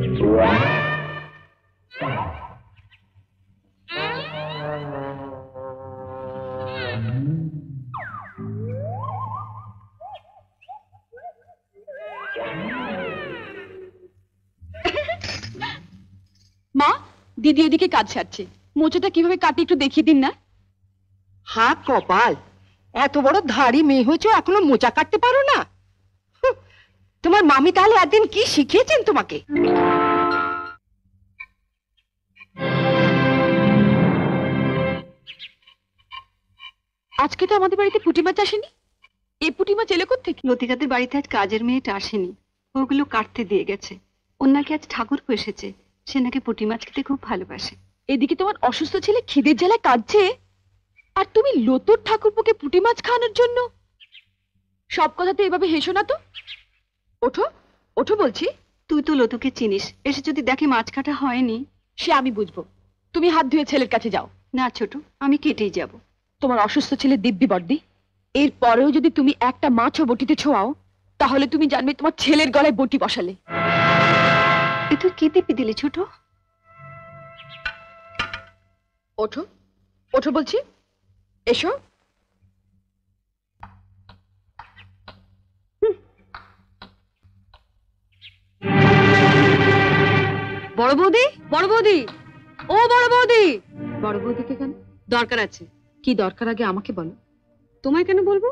মা, দিদি এদিকে কাজ সারছে, মোচাটা কিভাবে কাটে একটু দেখিয়ে দিন না। হাত কপাল, এত বড় ধাড়ি মেয়ে হয়েছে এখনো মোচা কাটতে পারো না? তোমার মামি তাহলে একদিন কি শিখিয়েছেন তোমাকে? আজকে তো আমাদের বাড়িতে পুঁটি মাছ আসেনি। এই পুঁটি মাছ এলো কোত্থেকে? লতিকাদের বাড়িতে আজ কাজের মেয়েটা আসেনি, ওগুলো কাটতে দিয়ে গেছে। ওর নাকি আজ ঠাকুর এসেছে, সে নাকি পুঁটি মাছ খেতে খুব ভালোবাসে। এদিকে তোমার অসুস্থ ছেলে খিদের জ্বালায় কাঁদছে, আর তুমি লতুর ঠাকুরপোকে পুঁটি মাছ খাওয়ানোর জন্য। সব কথাতে এভাবে হেসো না তো। ওঠো ওঠো বলছি। তুই তো লতুকে চিনিস, এসে যদি দেখে মাছ কাটা হয়নি। সে আমি বুঝবো, তুমি হাত ধুয়ে ছেলের কাছে যাও। না ছোট, আমি কেটেই যাব। তোমার অসুস্থ ছেলে দিব্যি বর্দি, এর পরেও যদি তুমি একটা মাছও বটিতে ছোঁয়াও, তাহলে তুমি জানবে তোমার ছেলের গলায় বটি বসালে। এ তুই কি দিবি দিলি ছোট? ওঠো ওঠো বলছি, এসো। বড় বৌদি, বড় বৌদি, ও বড় বৌদি। বড় বৌদিকে কেন? দরকার আছে। কি দরকার আগে আমাকে বলো। তোমায় কেন বলবো?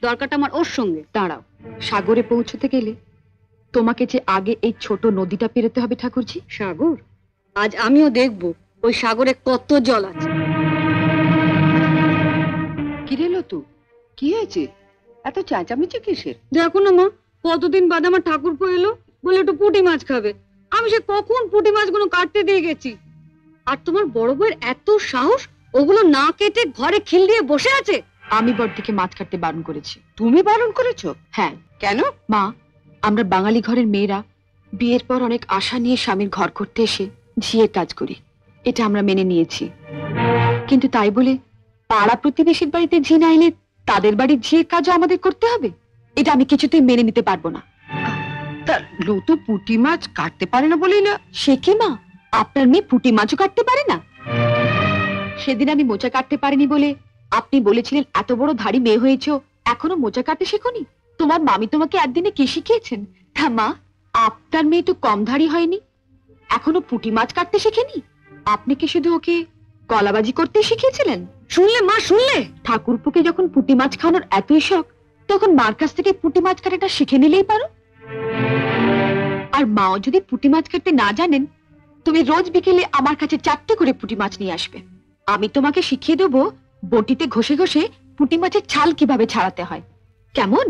দরকারটা আমার ওর সঙ্গে। দাঁড়াও, সাগরে পৌঁছতে গেলে তোমাকে যে আগে এই ছোট নদীটা পেরোতে হবে ঠাকুরজি। সাগর? আজ আমিও দেখব ওই সাগরে কত জল আছে। কি রে লতু, কি হয়েছে? এত চেঁচামেচি কিসের? দেখো না মা, কতদিন বাদে আমার ঠাকুরপো এলো, বলে একটু পুঁটি মাছ খাবে। আমি সে কখন পুঁটি মাছগুলো কাটতে দিয়ে গেছি, আর তোমার বড় বউয়ের এত সাহস, ওগুলো না কেটে ঘরে খিল দিয়ে বসে আছে। আমি বড়দিকে মাছ কাটতে বারণ করেছি। তুমি বারণ করেছো? হ্যাঁ। কেন? মা, আমরা বাঙালি ঘরের মেয়েরা বিয়ের পর অনেক আশা নিয়ে স্বামীর ঘর করতে এসে ঝিয়ের কাজ করি, এটা আমরা মেনে নিয়েছি। কিন্তু তাই বলে পাড়া প্রতিবেশীর বাড়িতে ঝি না এলে তাদের বাড়ির ঝিয়ের কাজও আমাদের করতে হবে, এটা আমি কিছুতেই মেনে নিতে পারবো না। তা লতু পুঁটি মাছ কাটতে পারে না বলেই না? সে কি মা, আপনার মেয়ে পুঁটি মাছও কাটতে পারে না? সেদিন আমি মোচা কাটতে পারিনি বলে আপনি বলেছিলেন এত বড় ধাড়ি মেয়ে হয়েছো, এখনো মোচা কাটতে শেখোনি? তোমার মামি তোমাকে একদিনে কি শিখিয়েছেন? তা মা, আপনার মেয়ে তো কম ধাড়ি হয়নি, এখনো পুঁটি মাছ কাটতে শেখেনি। আপনি কি শুধু ওকে কলাবাজি করতে শিখিয়েছিলেন? শুনলে মা, শুনলে? ঠাকুরপুকে যখন পুঁটি মাছ খাওয়ানোর এতই শখ, তখন মার কাছ থেকে পুঁটি মাছ কাটাটা শিখে নিলেই পারো। আর মাও যদি পুঁটি মাছ কাটতে না জানেন, তুমি রোজ বিকেলে আমার কাছে 4টে করে পুঁটি মাছ নিয়ে আসবে। আমি তোমাকে শিখিয়ে দেবো বটিতে ঘষে ঘষে পুঁটি মাছের ছাল কিভাবে ছাড়াতে হয়। কেমন?